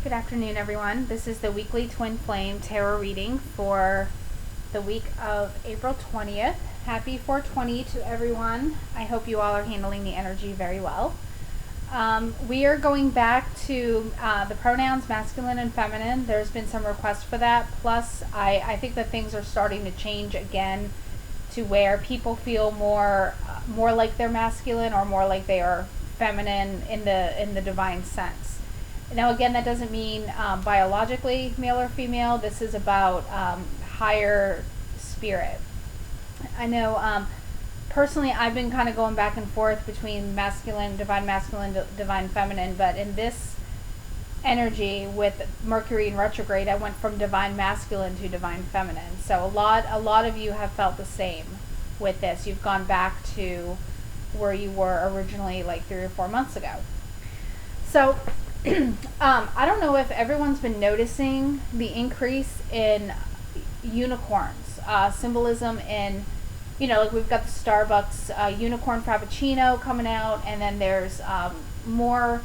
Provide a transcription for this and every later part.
Good afternoon, everyone. This is the weekly Twin Flame Tarot reading for the week of April 20th. Happy 420 to everyone. I hope you all are handling the energy very well. We are going back to the pronouns masculine and feminine. There's been some requests for that. Plus, I think that things are starting to change again to where people feel more like they're masculine or more like they are feminine in the divine sense. Now, again, that doesn't mean biologically male or female. This is about higher spirit. I know personally I've been kind of going back and forth between masculine, divine feminine, but in this energy with Mercury in retrograde, I went from divine masculine to divine feminine. So a lot of you have felt the same with this. You've gone back to where you were originally like 3 or 4 months ago. So I don't know if everyone's been noticing the increase in unicorns, symbolism in, like we've got the Starbucks unicorn frappuccino coming out, and then there's more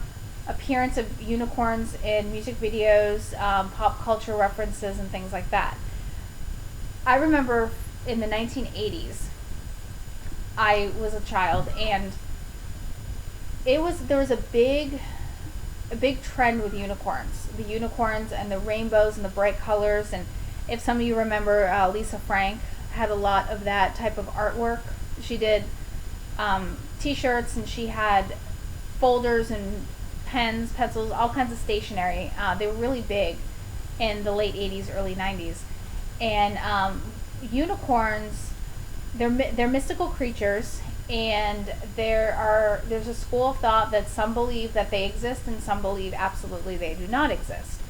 appearance of unicorns in music videos, pop culture references, and things like that. I remember in the 1980s, I was a child, and there was a big trend with unicorns. The unicorns and the rainbows and the bright colors. And if some of you remember, Lisa Frank had a lot of that type of artwork. She did t-shirts, and she had folders and pens, pencils, all kinds of stationery. They were really big in the late 80s, early 90s. And unicorns, they're mystical creatures. And there's a school of thought that some believe that they exist and some believe absolutely they do not exist.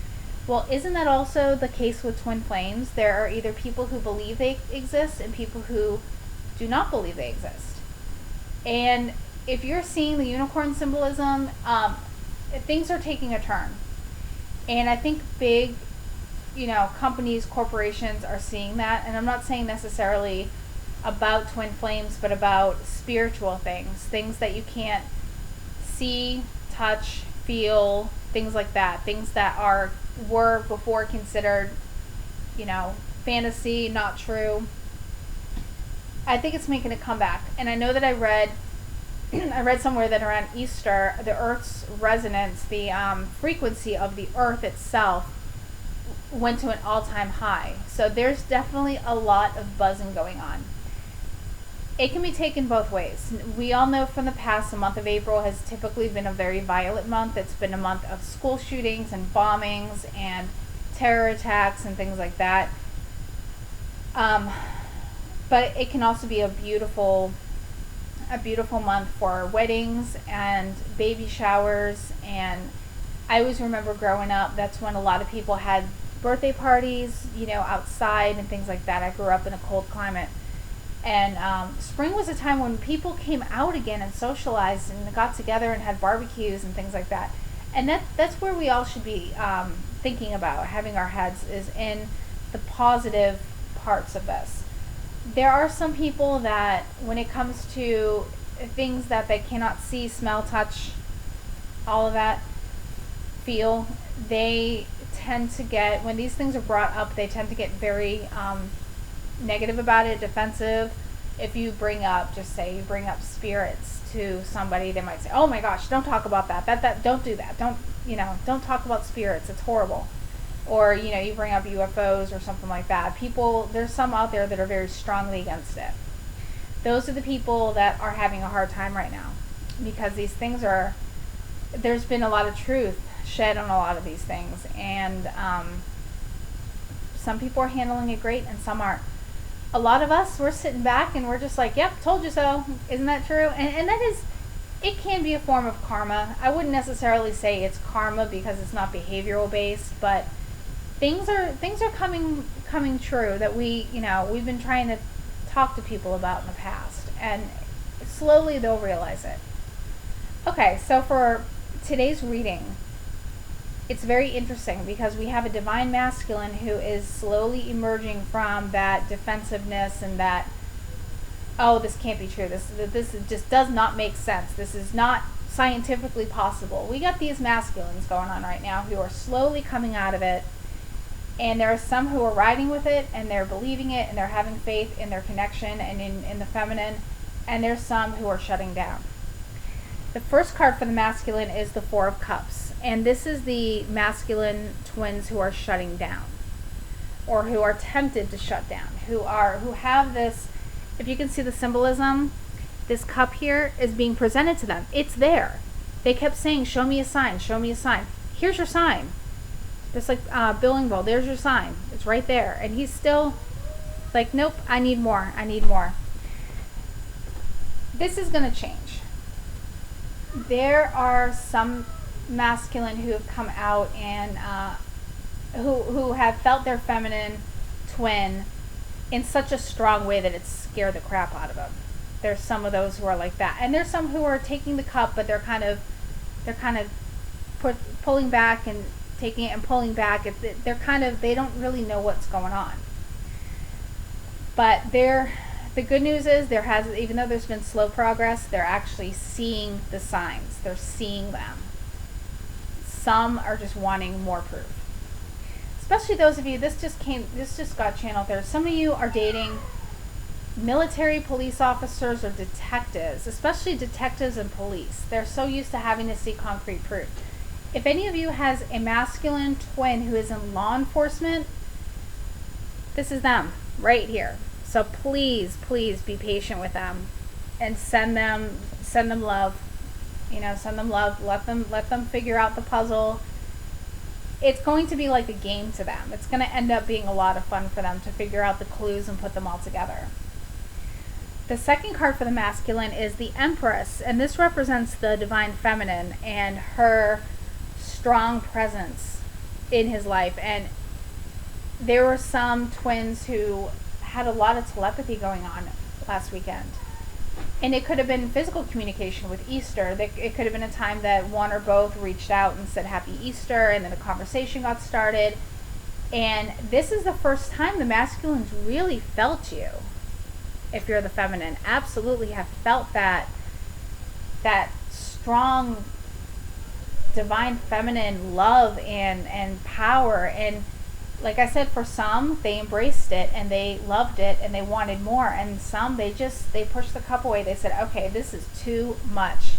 Well, isn't that also the case with twin flames? There are either people who believe they exist and people who do not believe they exist. And if you're seeing the unicorn symbolism, things are taking a turn. And I think big, companies, corporations are seeing that. And I'm not saying necessarily about twin flames, but about spiritual things that you can't see, touch, feel, things like that, things that were before considered, fantasy, not true. I think it's making a comeback. And I know that I read somewhere that around Easter, the Earth's resonance, the frequency of the Earth itself went to an all-time high. So there's definitely a lot of buzzing going on. It can be taken both ways. We all know from the past, the month of April has typically been a very violent month. It's been a month of school shootings and bombings and terror attacks and things like that. But it can also be a beautiful month for weddings and baby showers. And I always remember growing up, that's when a lot of people had birthday parties, outside and things like that. I grew up in a cold climate. And spring was a time when people came out again and socialized and got together and had barbecues and things like that. And that's where we all should be thinking about having our heads, is in the positive parts of this. There are some people that when it comes to things that they cannot see, smell, touch, all of that, feel, they tend to get, when these things are brought up, they tend to get very negative about it, defensive. If you bring up spirits to somebody, they might say, "Oh my gosh, don't talk about that. Don't do that. Don't talk about spirits. It's horrible." Or you bring up UFOs or something like that. There's some out there that are very strongly against it. Those are the people that are having a hard time right now, because these things there's been a lot of truth shed on a lot of these things, and some people are handling it great and some aren't. A lot of us, we're sitting back and we're just like, yep, told you so. Isn't that true? And that is, it can be a form of karma. I wouldn't necessarily say it's karma because it's not behavioral based, but things are coming true that we've been trying to talk to people about in the past, and slowly they'll realize it. Okay, so for today's reading, it's very interesting because we have a divine masculine who is slowly emerging from that defensiveness and that, oh, this can't be true. This just does not make sense. This is not scientifically possible. We got these masculines going on right now who are slowly coming out of it, and there are some who are riding with it and they're believing it and they're having faith in their connection and in the feminine, and there's some who are shutting down. The first card for the masculine is the Four of Cups, and this is the masculine twins who are shutting down, or who are tempted to shut down, who have this, if you can see the symbolism, this cup here is being presented to them. It's there. They kept saying, show me a sign, show me a sign. Here's your sign. Just like Bill Engvall, there's your sign. It's right there. And he's still like, nope, I need more, I need more. This is going to change. There are some masculine who have come out and who have felt their feminine twin in such a strong way that it's scared the crap out of them. There's some of those who are like that, and there's some who are taking the cup, but they're kind of pulling back and taking it and pulling back. They don't really know what's going on. But the good news is even though there's been slow progress, they're actually seeing the signs. They're seeing them. Some are just wanting more proof. Especially those of you, this just got channeled there. Some of you are dating military police officers or detectives, especially detectives and police. They're so used to having to see concrete proof. If any of you has a masculine twin who is in law enforcement, this is them right here. So please be patient with them and send them love. Send them love. Let them figure out the puzzle. It's going to be like a game to them. It's going to end up being a lot of fun for them to figure out the clues and put them all together. The second card for the masculine is the Empress, and this represents the divine feminine and her strong presence in his life. And there were some twins who had a lot of telepathy going on last weekend. And it could have been physical communication with Easter. It could have been a time that one or both reached out and said Happy Easter, and then a conversation got started. And this is the first time the masculines really felt you. If you're the feminine, absolutely have felt that strong divine feminine love and power. And like I said, for some, they embraced it and they loved it and they wanted more. And some, they pushed the cup away. They said, okay, this is too much.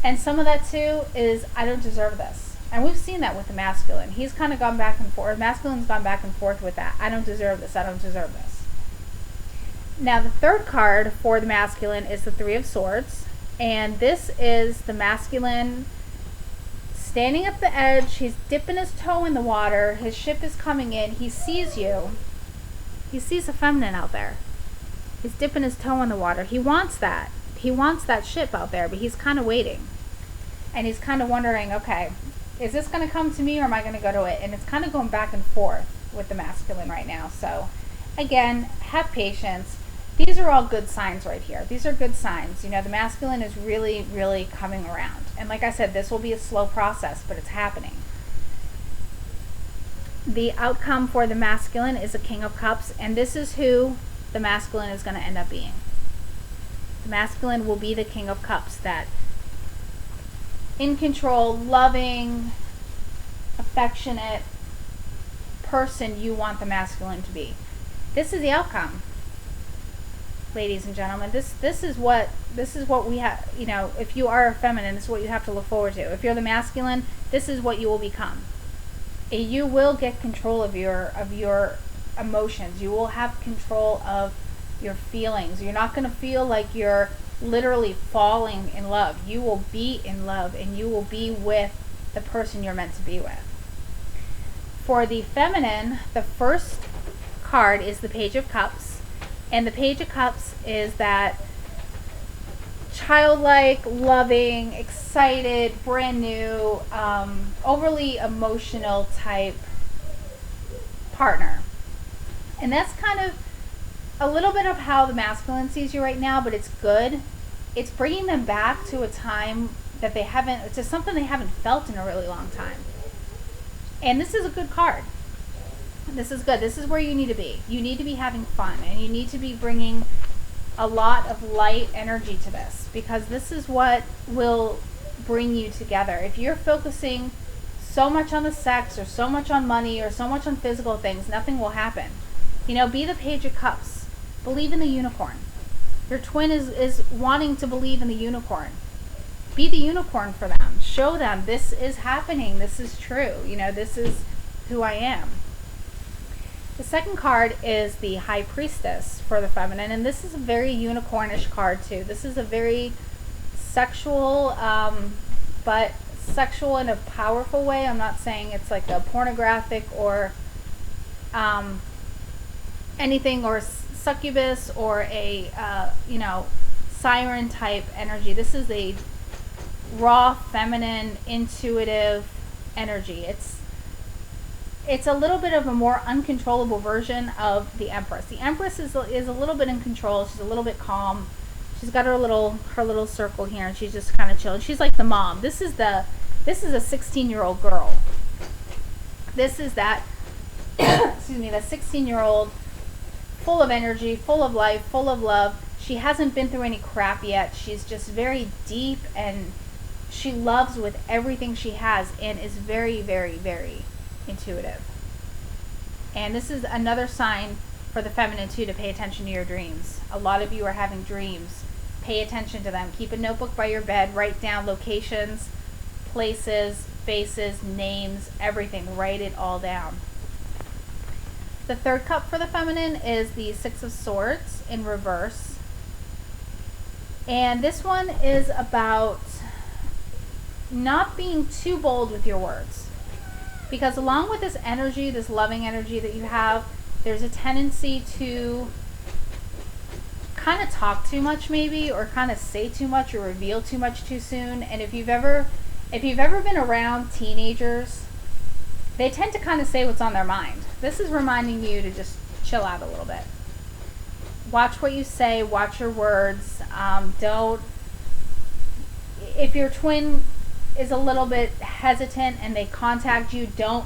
And some of that too is, I don't deserve this. And we've seen that with the masculine. He's kind of gone back and forth. Masculine's gone back and forth with that. I don't deserve this. I don't deserve this. Now, the third card for the masculine is the Three of Swords. And this is the masculine standing at the edge. He's dipping his toe in the water. His ship is coming in. He sees you. He sees a feminine out there. He's dipping his toe in the water. He wants that. He wants that ship out there, but he's kind of waiting. And he's kind of wondering, okay, is this going to come to me or am I going to go to it? And it's kind of going back and forth with the masculine right now. So, again, have patience. These are all good signs right here. These are good signs. The masculine is really, really coming around. And like I said, this will be a slow process, but it's happening. The outcome for the masculine is a King of Cups, and this is who the masculine is going to end up being. The masculine will be the King of Cups, that in control, loving, affectionate person you want the masculine to be. This is the outcome. Ladies and gentlemen, this is what we have. If you are a feminine, this is what you have to look forward to. If you're the masculine, this is what you will become. You will get control of your emotions. You will have control of your feelings. You're not going to feel like you're literally falling in love. You will be in love, and you will be with the person you're meant to be with. For the feminine, the first card is the Page of Cups. And the Page of Cups is that childlike, loving, excited, brand new, overly emotional type partner. And that's kind of a little bit of how the masculine sees you right now, but it's good. It's bringing them back to a time that to something they haven't felt in a really long time. And this is a good card. This is good. This is where you need to be. You need to be having fun, and you need to be bringing a lot of light energy to this, because this is what will bring you together. If you're focusing so much on the sex or so much on money or so much on physical things, nothing will happen. You know, be the Page of Cups. Believe in the unicorn. Your twin is wanting to believe in the unicorn. Be the unicorn for them. Show them this is happening. This is true. You know, this is who I am. The second card is the High Priestess for the feminine, and this is a very unicornish card too. This is a very sexual, but sexual in a powerful way. I'm not saying it's like a pornographic or anything, or succubus or a siren type energy. This is a raw, feminine, intuitive energy. It's a little bit of a more uncontrollable version of the Empress. The Empress is a little bit in control. She's a little bit calm. She's got her little circle here, and she's just kind of chilling. She's like the mom. This is a 16-year-old girl. This is that excuse me, the 16-year-old, full of energy, full of life, full of love. She hasn't been through any crap yet. She's just very deep, and she loves with everything she has, and is very, very, very intuitive. And this is another sign for the feminine too, to pay attention to your dreams. A lot of you are having dreams. Pay attention to them. Keep a notebook by your bed. Write down locations, places, faces, names, everything. Write it all down. The third cup for the feminine is the Six of Swords in reverse. And this one is about not being too bold with your words. Because along with this energy, this loving energy that you have, there's a tendency to kind of talk too much maybe, or kind of say too much or reveal too much too soon. And if you've ever been around teenagers, they tend to kind of say what's on their mind. This is reminding you to just chill out a little bit. Watch what you say, watch your words. If your twin is a little bit hesitant and they contact you, don't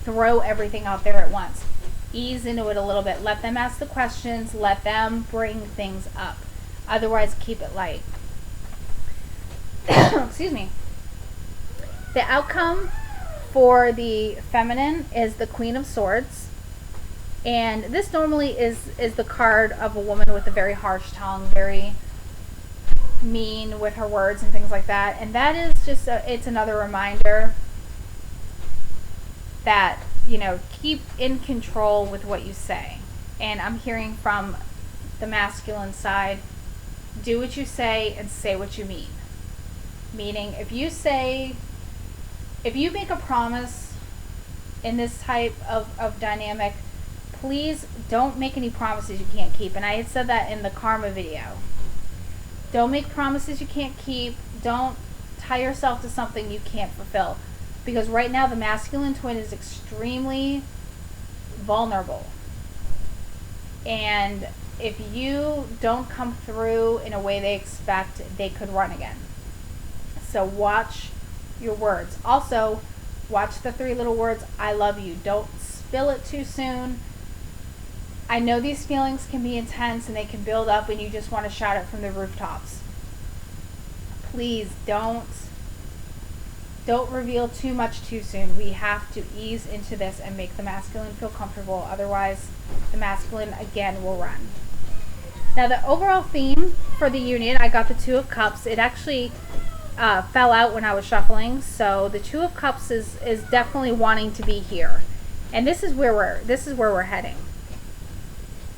throw everything out there at once. Ease into it a little bit. Let them ask the questions. Let them bring things up. Otherwise, keep it light. Excuse me. The outcome for the feminine is the Queen of Swords. And this normally is the card of a woman with a very harsh tongue, very mean with her words and things like that. And that is just it's another reminder that, you know, keep in control with what you say. And I'm hearing from the masculine side, do what you say and say what you mean. Meaning, if you make a promise in this type of dynamic, please don't make any promises you can't keep. And I had said that in the karma video. Don't make promises you can't keep. Don't tie yourself to something you can't fulfill. Because right now the masculine twin is extremely vulnerable. And if you don't come through in a way they expect, they could run again. So watch your words. Also, watch the 3 little words, I love you. Don't spill it too soon. I know these feelings can be intense and they can build up and you just want to shout it from the rooftops. Please don't reveal too much too soon. We have to ease into this and make the masculine feel comfortable. Otherwise, the masculine again will run. Now, the overall theme for the union, I got the Two of Cups. It actually fell out when I was shuffling. So the Two of Cups is definitely wanting to be here. And this is where we're heading.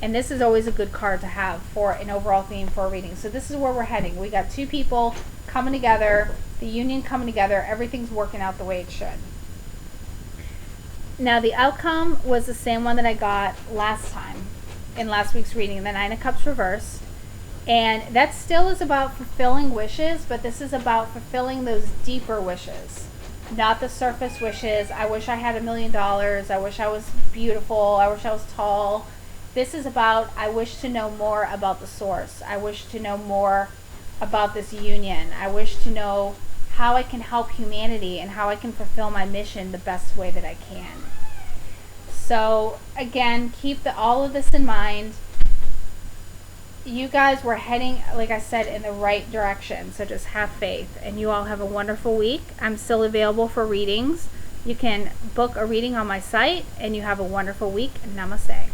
And this is always a good card to have for an overall theme for a reading. So this is where we're heading. We got 2 people coming together, the union coming together, everything's working out the way it should. Now the outcome was the same one that I got last time in last week's reading, the 9 of Cups reversed. And that still is about fulfilling wishes, but this is about fulfilling those deeper wishes. Not the surface wishes. I wish I had $1 million. I wish I was beautiful. I wish I was tall. This is about, I wish to know more about the source. I wish to know more about this union. I wish to know how I can help humanity and how I can fulfill my mission the best way that I can. So again, keep all of this in mind. you guys were heading, like I said, in the right direction. So just have faith, and you all have a wonderful week. I'm still available for readings. You can book a reading on my site, and you have a wonderful week. Namaste.